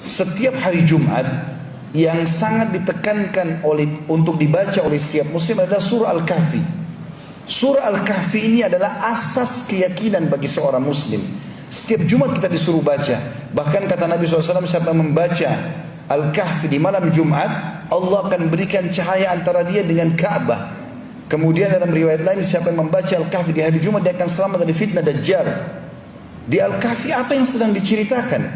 setiap hari Jumat yang sangat ditekankan untuk dibaca oleh setiap muslim adalah surah Al-Kahfi. Surah Al-Kahfi ini adalah asas keyakinan bagi seorang muslim. Setiap Jumat kita disuruh baca. Bahkan kata Nabi SAW, siapa yang membaca Al-Kahfi di malam Jumat, Allah akan berikan cahaya antara dia dengan Ka'bah. Kemudian dalam riwayat lain, siapa yang membaca Al-Kahfi di hari Jumat, dia akan selamat dari fitnah Dajjal. Di Al-Kahfi apa yang sedang diceritakan?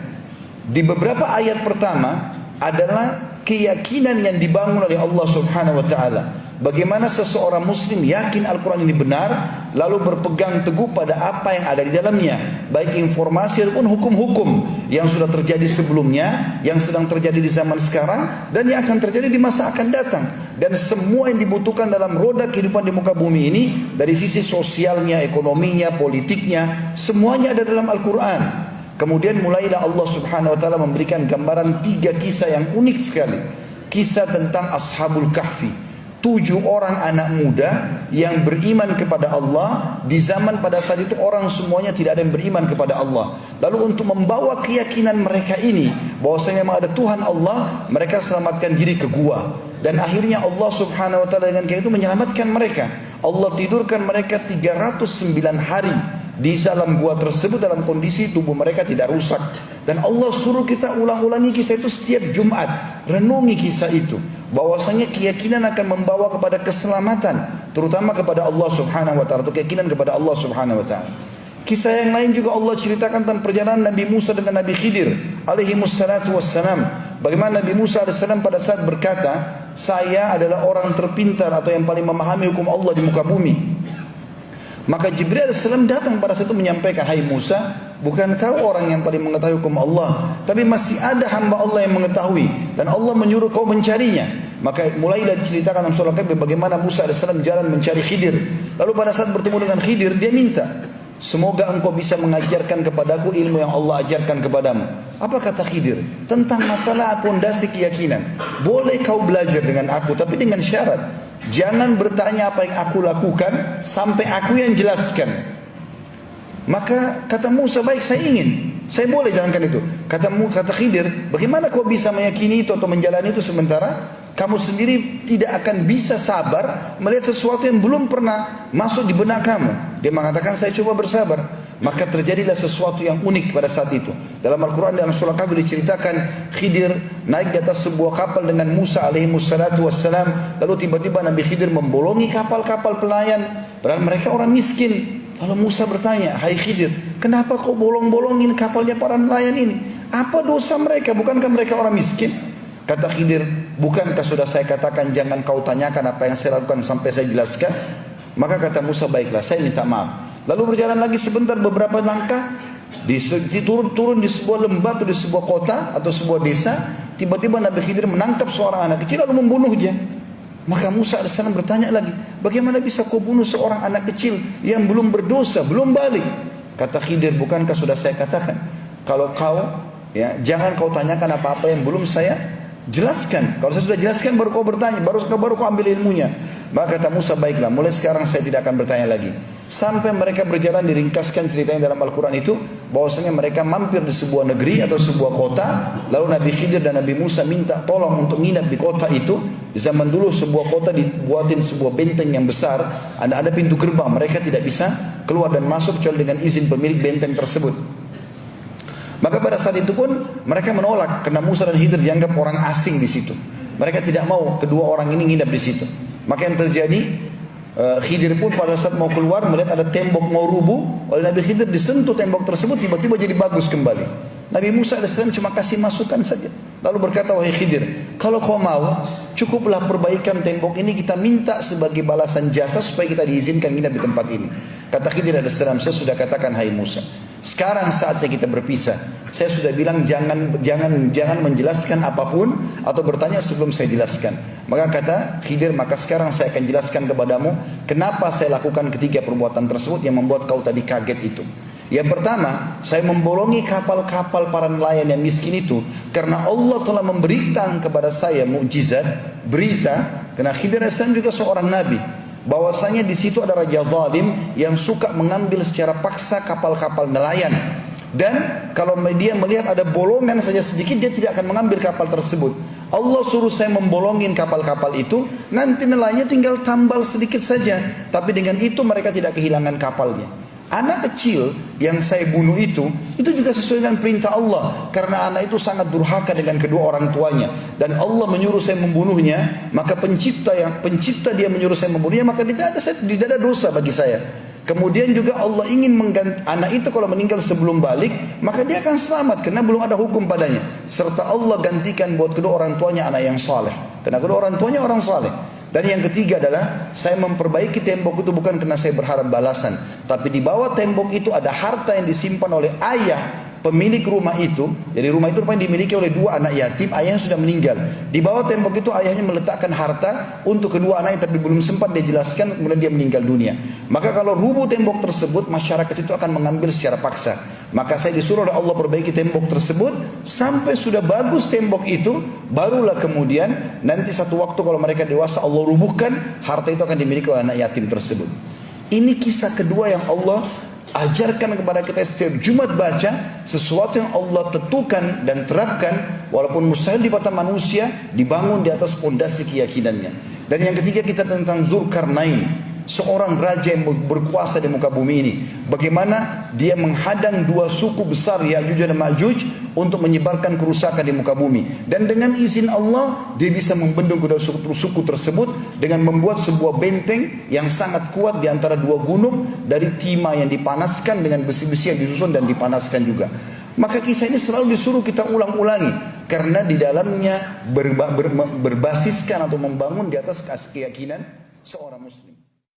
Di beberapa ayat pertama adalah keyakinan yang dibangun oleh Allah Subhanahu wa taala. Bagaimana seseorang muslim yakin Al-Quran ini benar, lalu berpegang teguh pada apa yang ada di dalamnya, baik informasi ataupun hukum-hukum yang sudah terjadi sebelumnya, yang sedang terjadi di zaman sekarang, dan yang akan terjadi di masa akan datang. Dan semua yang dibutuhkan dalam roda kehidupan di muka bumi ini, dari sisi sosialnya, ekonominya, politiknya, semuanya ada dalam Al-Quran. Kemudian mulailah Allah Subhanahu wa taala memberikan gambaran 3 kisah yang unik sekali. Kisah tentang Ashabul Kahfi, 7 orang anak muda yang beriman kepada Allah di zaman pada saat itu orang semuanya tidak ada yang beriman kepada Allah. Lalu untuk membawa keyakinan mereka ini bahwasanya memang ada Tuhan Allah, mereka selamatkan diri ke gua. Dan akhirnya Allah Subhanahu wa taala dengan kayak itu menyelamatkan mereka. Allah tidurkan mereka 309 hari di dalam gua tersebut dalam kondisi tubuh mereka tidak rusak. Dan Allah suruh kita ulang-ulangi kisah itu setiap Jumat. Renungi kisah itu, bahwasanya keyakinan akan membawa kepada keselamatan, terutama kepada Allah Subhanahu wa taala, atau keyakinan kepada Allah Subhanahu wa taala. Kisah yang lain juga Allah ceritakan tentang perjalanan Nabi Musa dengan Nabi Khidir alaihi wassalatu wassalam. Bagaimana Nabi Musa alaihissalam pada saat berkata, saya adalah orang terpintar atau yang paling memahami hukum Allah di muka bumi. Maka Jibril AS datang pada saat itu menyampaikan, hai Musa, bukan kau orang yang paling mengetahui hukum Allah, tapi masih ada hamba Allah yang mengetahui, dan Allah menyuruh kau mencarinya. Maka mulailah diceritakan dalam surah Al-Kahfi bagaimana Musa AS jalan mencari Khidir. Lalu pada saat bertemu dengan Khidir, dia minta, semoga engkau bisa mengajarkan kepadaku ilmu yang Allah ajarkan kepadamu. Apa kata Khidir? Tentang masalah pondasi keyakinan. Boleh kau belajar dengan aku, tapi dengan syarat, jangan bertanya apa yang aku lakukan sampai aku yang jelaskan. Maka kata Musa, baik, saya ingin, saya boleh jalankan itu. Kata Khidir, bagaimana kau bisa meyakini itu atau menjalani itu sementara kamu sendiri tidak akan bisa sabar melihat sesuatu yang belum pernah masuk di benak kamu. Dia mengatakan, saya coba bersabar. Maka terjadilah sesuatu yang unik pada saat itu. Dalam Al-Quran dalam surah Kahfi diceritakan Khidir naik di atas sebuah kapal dengan Musa alaihi wassalatu wassalam. Lalu tiba-tiba Nabi Khidir membolongi kapal-kapal pelayan, padahal mereka orang miskin. Lalu Musa bertanya, hai Khidir, kenapa kau bolong-bolongin kapalnya para nelayan ini? Apa dosa mereka? Bukankah mereka orang miskin? Kata Khidir, bukankah sudah saya katakan jangan kau tanyakan apa yang saya lakukan sampai saya jelaskan? Maka kata Musa, baiklah, saya minta maaf. Lalu berjalan lagi sebentar, beberapa langkah, turun di sebuah lembah atau di sebuah kota atau sebuah desa. Tiba-tiba Nabi Khidir menangkap seorang anak kecil lalu membunuhnya. Maka Musa AS bertanya lagi, bagaimana bisa kau bunuh seorang anak kecil yang belum berdosa, belum balik? Kata Khidir, bukankah sudah saya katakan, kalau kau jangan kau tanyakan apa-apa yang belum saya jelaskan. Kalau saya sudah jelaskan baru kau bertanya, baru kau ambil ilmunya. Maka kata Musa, baiklah, mulai sekarang saya tidak akan bertanya lagi. Sampai mereka berjalan, diringkaskan ceritanya dalam Al-Quran itu, bahwasanya mereka mampir di sebuah negeri atau sebuah kota. Lalu Nabi Khidir dan Nabi Musa minta tolong untuk nginap di kota itu. Di zaman dulu sebuah kota dibuatin sebuah benteng yang besar, ada pintu gerbang, mereka tidak bisa keluar dan masuk kecuali dengan izin pemilik benteng tersebut. Maka pada saat itu pun mereka menolak karena Musa dan Khidir dianggap orang asing di situ. Mereka tidak mau kedua orang ini nginap di situ. Maka yang terjadi, Khidir pun pada saat mau keluar melihat ada tembok mau rubuh. Oleh Nabi Khidir disentuh tembok tersebut, tiba-tiba jadi bagus kembali. Nabi Musa AS cuma kasih masukan saja. Lalu berkata, wahai Khidir, kalau kau mau, cukuplah perbaikan tembok ini, kita minta sebagai balasan jasa supaya kita diizinkan nginap di tempat ini. Kata Khidir AS, saya sudah katakan, hai Musa, sekarang saatnya kita berpisah. Saya sudah bilang jangan menjelaskan apapun atau bertanya sebelum saya jelaskan. Maka kata Khidir, maka sekarang saya akan jelaskan kepadamu kenapa saya lakukan ketiga perbuatan tersebut yang membuat kau tadi kaget itu. Yang pertama, saya membolongi kapal-kapal para nelayan yang miskin itu karena Allah telah memberikan kepada saya mukjizat, berita, karena Khidir AS juga seorang nabi, bahwasanya di situ ada raja zalim yang suka mengambil secara paksa kapal-kapal nelayan. Dan kalau dia melihat ada bolongan saja sedikit, dia tidak akan mengambil kapal tersebut. Allah suruh saya membolongin kapal-kapal itu, nanti nelayannya tinggal tambal sedikit saja. Tapi dengan itu mereka tidak kehilangan kapalnya. Anak kecil yang saya bunuh itu juga sesuai dengan perintah Allah. Karena anak itu sangat durhaka dengan kedua orang tuanya. Dan Allah menyuruh saya membunuhnya, maka pencipta dia menyuruh saya membunuhnya, maka tidak ada dosa bagi saya. Kemudian juga Allah ingin mengganti anak itu, kalau meninggal sebelum balik, maka dia akan selamat karena belum ada hukum padanya. Serta Allah gantikan buat kedua orang tuanya anak yang saleh, karena kedua orang tuanya orang saleh. Dan yang ketiga adalah saya memperbaiki tembok itu bukan karena saya berharap balasan, tapi di bawah tembok itu ada harta yang disimpan oleh ayah pemilik rumah itu. Jadi rumah itu rupanya dimiliki oleh dua anak yatim, ayahnya sudah meninggal. Di bawah tembok itu ayahnya meletakkan harta untuk kedua anaknya, tapi belum sempat dia jelaskan, kemudian dia meninggal dunia. Maka kalau rubuh tembok tersebut, masyarakat itu akan mengambil secara paksa. Maka saya disuruh oleh Allah perbaiki tembok tersebut sampai sudah bagus tembok itu, barulah kemudian nanti satu waktu kalau mereka dewasa Allah rubuhkan, harta itu akan dimiliki oleh anak yatim tersebut. Ini kisah kedua yang Allah ajarkan kepada kita setiap Jumat baca, sesuatu yang Allah tentukan dan terapkan walaupun mustahil di mata manusia, dibangun di atas pondasi keyakinannya. Dan yang ketiga kita tentang Zulkarnain, seorang raja yang berkuasa di muka bumi ini. Bagaimana dia menghadang dua suku besar Ya'juj dan Ma'juj untuk menyebarkan kerusakan di muka bumi. Dan dengan izin Allah dia bisa membendung kedua suku tersebut dengan membuat sebuah benteng yang sangat kuat di antara dua gunung dari timah yang dipanaskan dengan besi-besi yang disusun dan dipanaskan juga. Maka kisah ini selalu disuruh kita ulang-ulangi karena di dalamnya berbasiskan atau membangun di atas keyakinan seorang muslim.